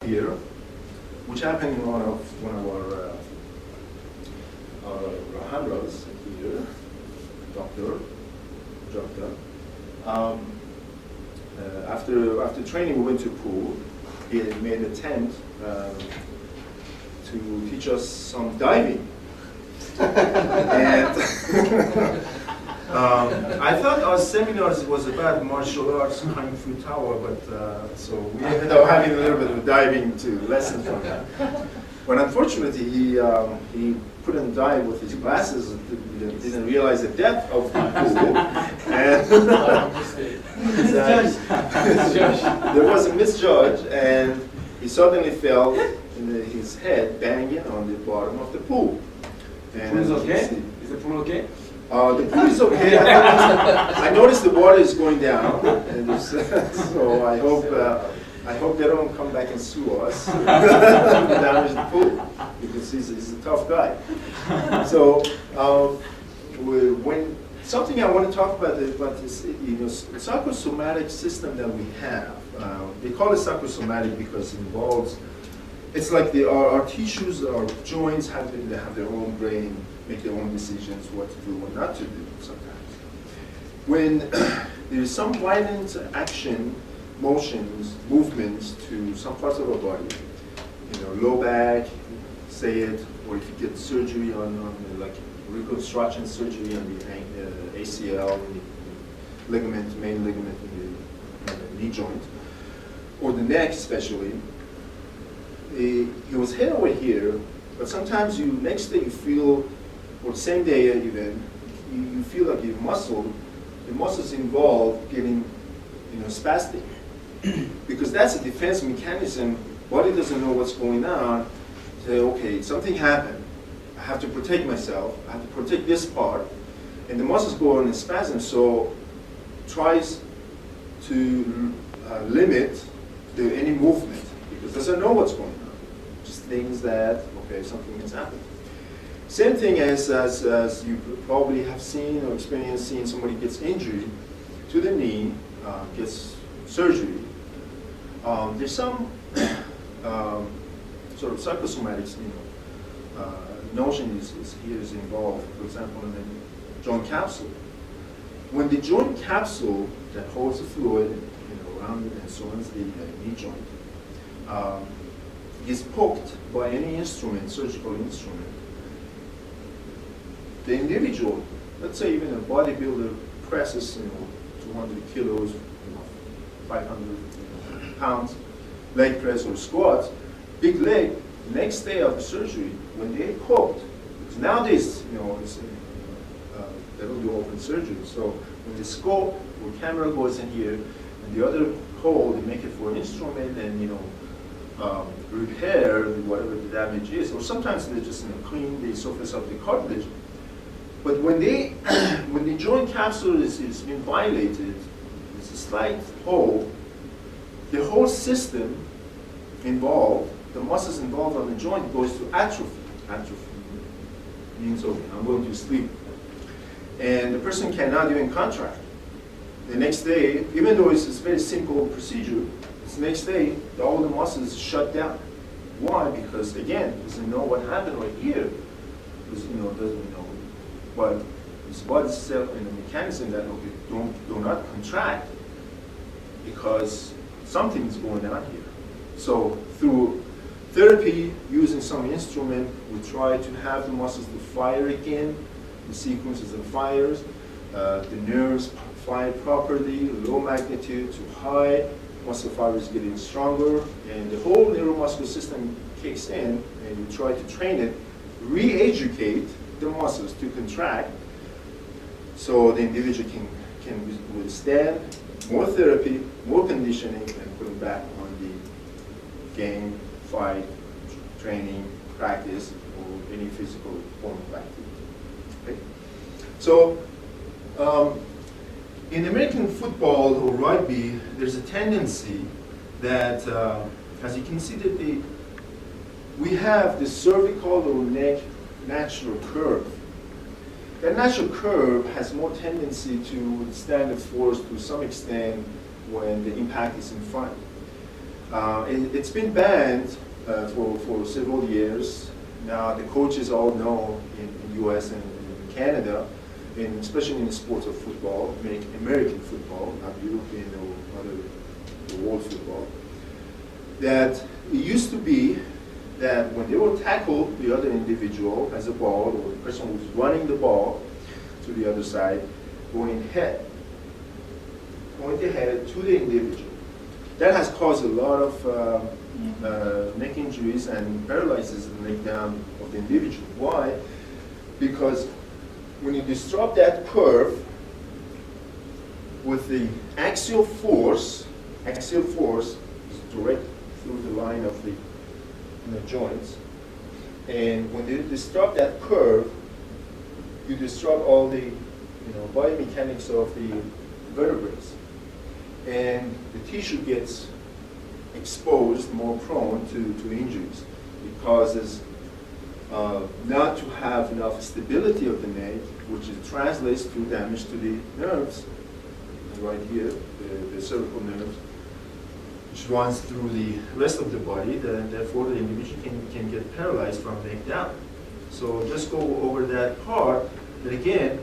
here, which happened in one of our hamras here, doctor. After training, we went to pool. He had made an attempt to teach us some diving. And I thought our seminars was about martial arts, kung fu tower, but so we ended up having a little bit of diving to lesson from that. But unfortunately, he couldn't dive with his glasses. Didn't realize the depth of the pool, and there was a misjudge, and he suddenly fell in his head, banging on the bottom of the pool. The pool is okay? Is the pool okay? The pool is okay. I noticed the water is going down, and so I hope they don't come back and sue us and damage the pool, because he's a tough guy. So when something I want to talk about this psychosomatic system that we have. They call it psychosomatic because it involves. It's like our tissues, our joints have their own brain, make their own decisions, what to do, what not to do sometimes. When there is some violent action, motions, movements to some parts of our body, low back, say it, or if you get surgery on like reconstruction surgery on the ACL, the ligament, main ligament in the knee joint, or the neck especially, he was hit over here, but sometimes next day you feel, or same day even, you feel like your muscles involved getting, spastic. Because that's a defense mechanism. Body doesn't know what's going on. Say, okay, something happened. I have to protect myself. I have to protect this part. And the muscles go on in spasm, so tries to limit any movement, because doesn't know what's going on. Just thinks that, okay, something has happened. Same thing as you probably have seen or experienced seeing somebody gets injured to the knee, gets surgery. There's some sort of psychosomatics, notion is involved. For example, in the joint capsule. When the joint capsule that holds the fluid, around it and surrounds the knee joint, is poked by any instrument, surgical instrument, the individual, let's say even a bodybuilder presses, 200 kilos, 500 pounds, leg press or squats, big leg, next day of the surgery, when they poked, because nowadays, they don't do open surgery, so when the scope or camera goes in here, and the other hole, they make it for an instrument and, repair whatever the damage is, or sometimes they just clean the surface of the cartilage. But when the joint capsule is being violated, it's a slight hole, the whole system involved, the muscles involved on the joint goes to atrophy. Atrophy means, okay, I'm going to sleep. And the person cannot even contract. The next day, even though it's a very simple procedure, the next day, all the muscles shut down. Why? Because again, doesn't know what happened right here. Because doesn't know. But his body itself in a mechanism that do not contract because something's going on here. So through therapy, using some instrument, we try to have the muscles to fire again, the sequences of fires, the nerves fire properly, low magnitude to high, muscle fibers getting stronger, and the whole neuromuscular system kicks in, and we try to train it, re-educate the muscles to contract, so the individual can withstand more therapy, more conditioning, and put them back on the game, fight, training, practice, or any physical form of activity. Okay? So, in American football or rugby, there's a tendency that, as you can see, that we have the cervical or neck natural curve. That natural curve has more tendency to withstand the force to some extent when the impact is in front. It's been banned for several years. Now the coaches all know in the US and in Canada, and especially in the sport of football, American football, not European or other world football, that it used to be that when they would tackle the other individual as a ball, or the person who's running the ball to the other side, point the head to the individual. That has caused a lot of neck injuries and paralyzes the neck down of the individual. Why? Because when you disrupt that curve with the axial force is direct through the line of the joints, and when you disrupt that curve, you disrupt all the biomechanics of the vertebrae, and the tissue gets exposed, more prone to injuries. It causes not to have enough stability of the neck, which translates to damage to the nerves. Right here, the cervical nerve, which runs through the rest of the body, therefore the individual can get paralyzed from the neck down. So just go over that part. And again,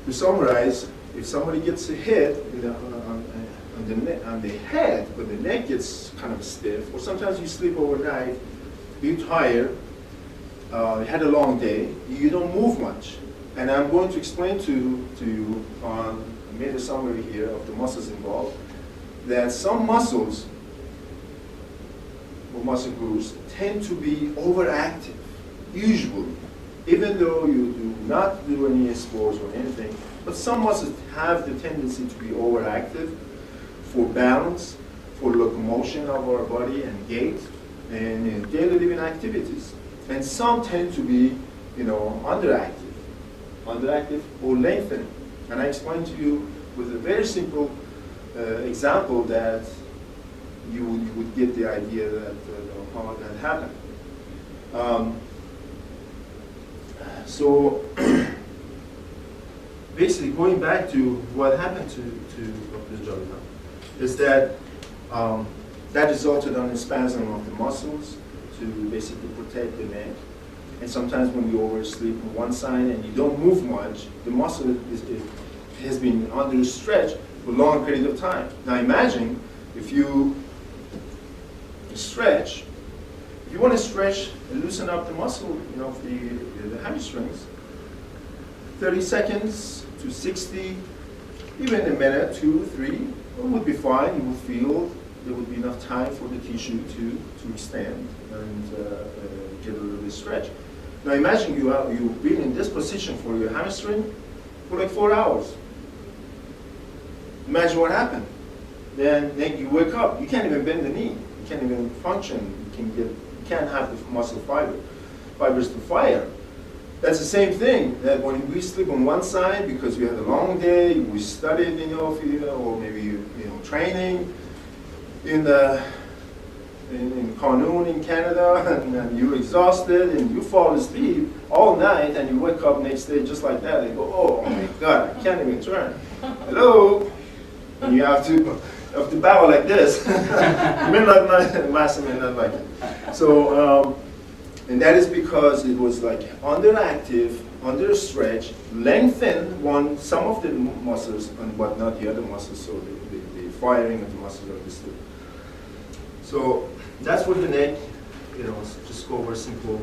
to summarize, if somebody gets a hit on the head, but the neck gets kind of stiff, or sometimes you sleep overnight, you're tired, you had a long day, you don't move much. And I'm going to explain to you I made a summary here of the muscles involved, that some muscles or muscle groups tend to be overactive, usually, even though you do not do any sports or anything, but some muscles have the tendency to be overactive for balance, for locomotion of our body and gait, and in daily living activities. And some tend to be, underactive or lengthening. And I explained to you with a very simple example that you would get the idea that how that happened. So basically, going back to what happened to Ajirnia is that that resulted on a spasm of the muscles to basically protect the neck. And sometimes when you oversleep on one side and you don't move much, the muscle has been under stretch for a long period of time. Now imagine if you stretch, if you want to stretch and loosen up the muscle, of the hamstrings, 30 seconds to 60, even a minute, 2, 3, it would be fine. You would feel there would be enough time for the tissue to extend and get a little bit stretch. Now imagine you've been in this position for your hamstring for like 4 hours. Imagine what happened. Then you wake up, you can't even bend the knee, you can't even function, you can't have the muscle fibers to fire. That's the same thing, that when we sleep on one side because we had a long day, we studied in your field, or maybe training in Kanoon in Canada, and you're exhausted and you fall asleep all night and you wake up next day just like that and go, oh my God, I can't even turn. Hello? And you have to bow like this. Last minute, not like it. So, and that is because it was like underactive, under stretch, lengthened some of the muscles, but not the other muscles, so the firing of the muscles are disturbed. So that's what the neck, just go over simple,